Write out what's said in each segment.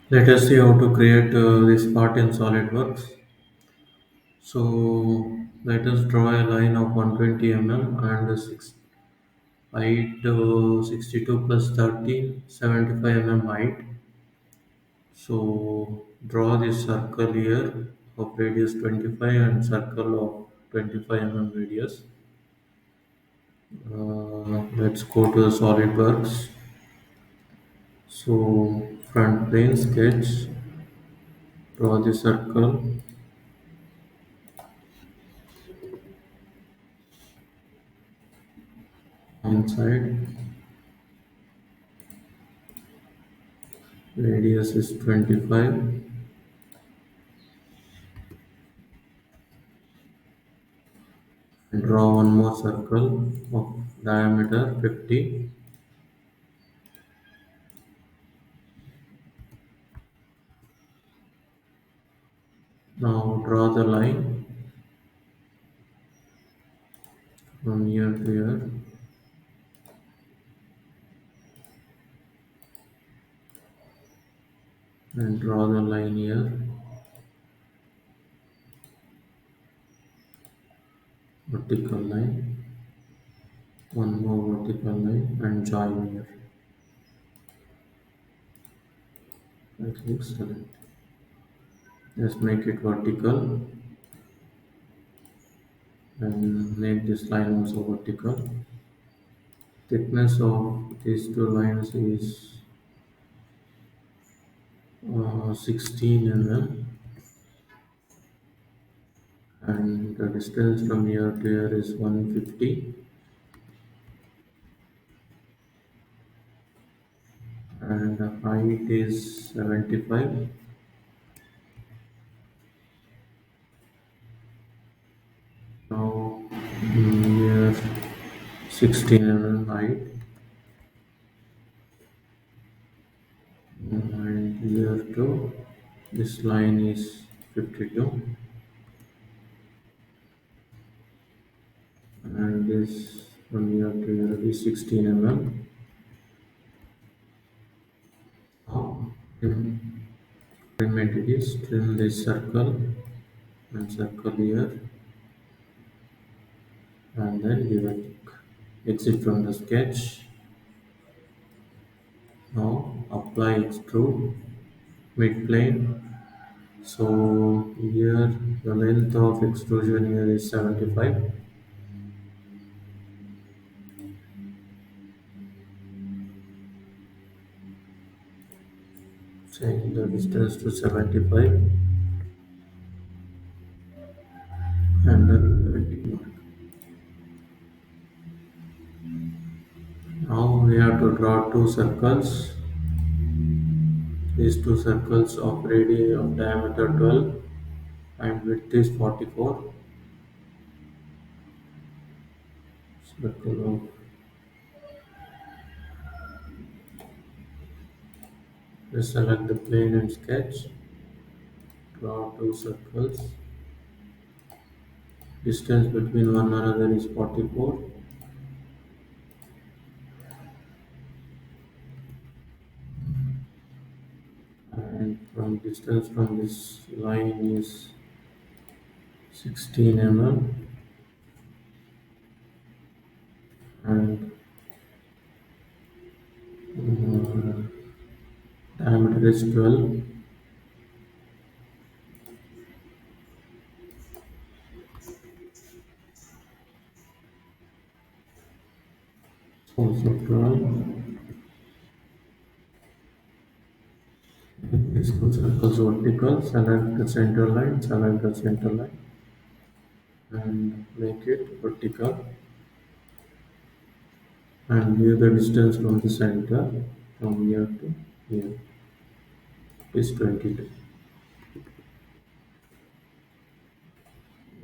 Let us see how to create this part in Solidworks. So let us draw a line of 120 mm and height 62 plus 30, 75 mm height. So draw this circle here of radius 25 and circle of 25 radius. Let's go to the SolidWorks. So front plane sketch, draw the circle inside. Radius is 25 and draw one more circle of diameter 50. Now draw the line from here to here and draw the line here, vertical line, one more vertical line and join here. That looks correct. Let's make it vertical and make this line also vertical. Thickness of these two lines is 16 mm and the distance from here to here is 150 and the height is 75. Now here 16 mm height and here too this line is 52 and this from here to here is 16 mm. Now trim it is trim this circle and circle here and then give a tick. Exit from the sketch. Now apply extrude mid plane. So here the length of extrusion here is 75. Change the distance to 75 and then now we have to draw two circles. These two circles of radius of diameter 12 and width is 44. Circle of just select the plane and sketch. Draw two circles. Distance between one another is 44 and from distance from this line is 16 mm and diameter is 12. Also 12. These two circles vertical. Select the center line. Select the center line and make it vertical and give the distance from the center from here to here is 22.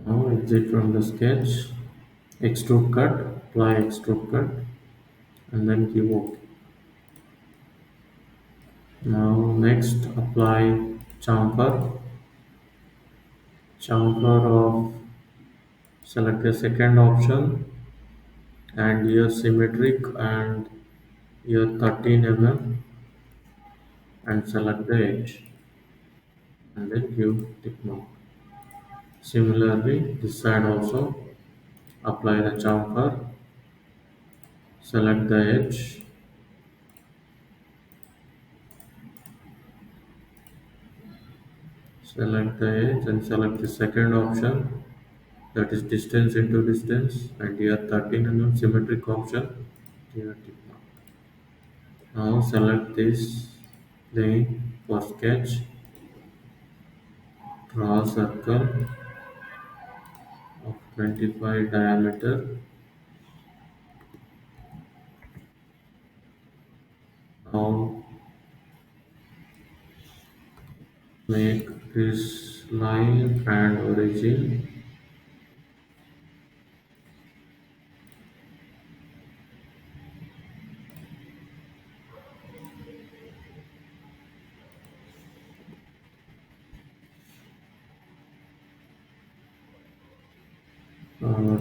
Now exit from the sketch, extrude cut, apply extrude cut and then give OK. Now next apply chamfer. Chamfer of select the second option and here symmetric and here 13 mm and select the edge and then give tick mark. Similarly, this side also apply the chamfer, select the edge, select the edge and select the second option, that is distance into distance, and here 13 mm symmetric option, here tick mark. Now select this plane for sketch, draw a circle of 25 diameter. Now make this line and origin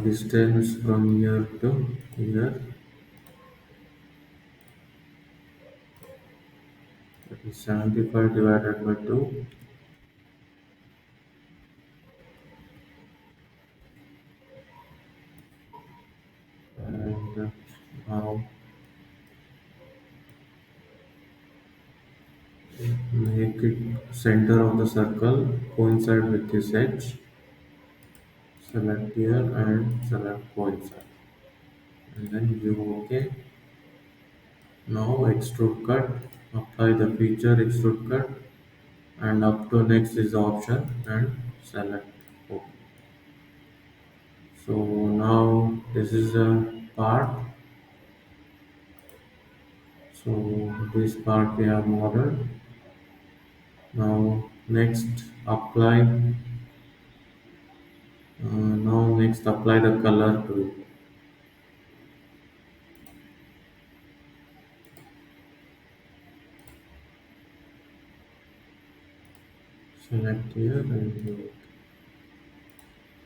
distance from here to here, that is 75 divided by 2, and now make it center of the circle coincide with this edge, select here and select coincide and then give OK. Now extrude cut, apply the feature extrude cut, and up to next is the option and select OK. So now this is a part. So this part we have modeled. Now next apply. Now next apply the color to it. Select here and do it.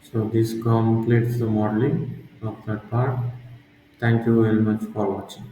So this completes the modeling of that part. Thank you very much for watching.